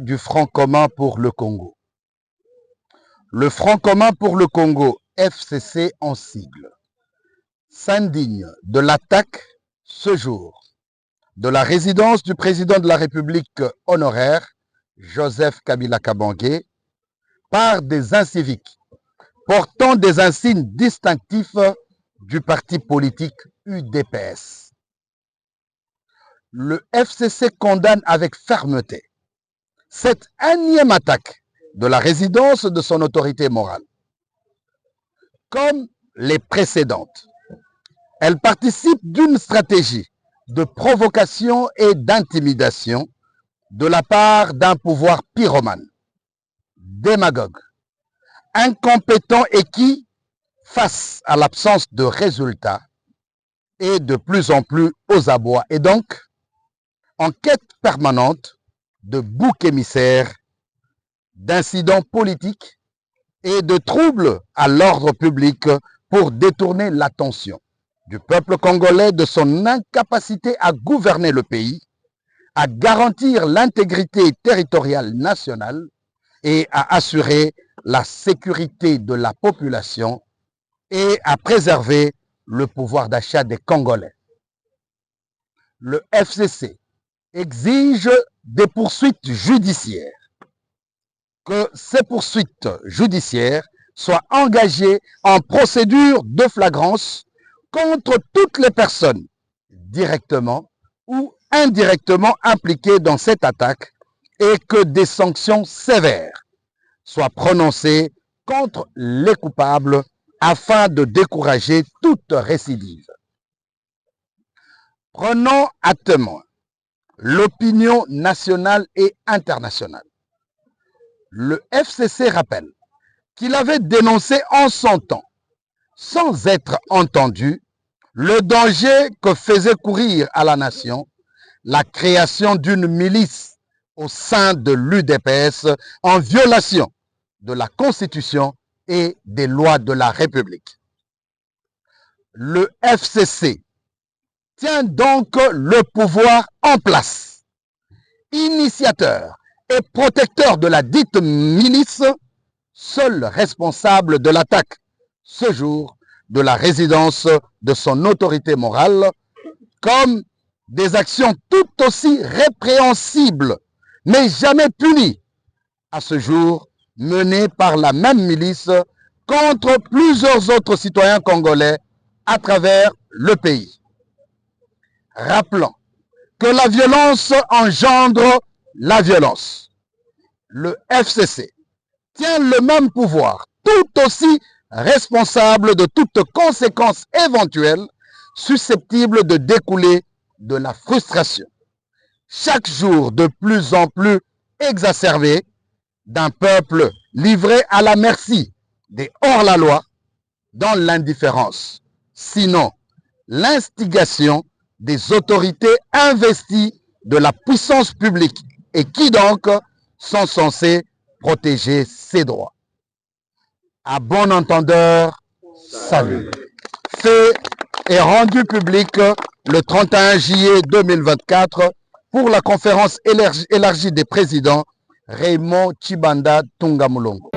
du Front commun pour le Congo. Le Front commun pour le Congo, FCC en sigle, s'indigne de l'attaque ce jour de la résidence du président de la République honoraire, Joseph Kabila Kabange, par des inciviques portant des insignes distinctifs du parti politique UDPS. Le FCC condamne avec fermeté cette énième attaque de la résidence de son autorité morale. Comme les précédentes, elle participe d'une stratégie de provocation et d'intimidation de la part d'un pouvoir pyromane, démagogue, incompétent et qui, face à l'absence de résultats, est de plus en plus aux abois et donc en quête permanente de boucs émissaires, d'incidents politiques et de troubles à l'ordre public pour détourner l'attention du peuple congolais de son incapacité à gouverner le pays, à garantir l'intégrité territoriale nationale et à assurer la sécurité de la population et à préserver le pouvoir d'achat des Congolais. Le FCC exige des poursuites judiciaires, que ces poursuites judiciaires soient engagées en procédure de flagrance contre toutes les personnes directement ou indirectement impliquées dans cette attaque et que des sanctions sévères soient prononcées contre les coupables afin de décourager toute récidive. Prenons à témoin l'opinion nationale et internationale. Le FCC rappelle qu'il avait dénoncé en son temps, sans être entendu, le danger que faisait courir à la nation la création d'une milice au sein de l'UDPS en violation de la Constitution et des lois de la République. Le FCC tient donc le pouvoir en place, initiateur et protecteur de la dite milice, seul responsable de l'attaque ce jour de la résidence de son autorité morale, comme des actions tout aussi répréhensibles, mais jamais punies, à ce jour menées par la même milice contre plusieurs autres citoyens congolais à travers le pays. Rappelons que la violence engendre la violence. Le FCC tient le même pouvoir, tout aussi responsable de toute conséquence éventuelle susceptible de découler de la frustration, chaque jour de plus en plus exacerbée, d'un peuple livré à la merci des hors-la-loi dans l'indifférence, sinon l'instigation des autorités investies de la puissance publique et qui donc sont censées protéger ses droits. À bon entendeur, salut. Fait et rendu public le 31 juillet 2024 pour la conférence élargie des présidents Raymond Tshibanda Tunga Mulongo.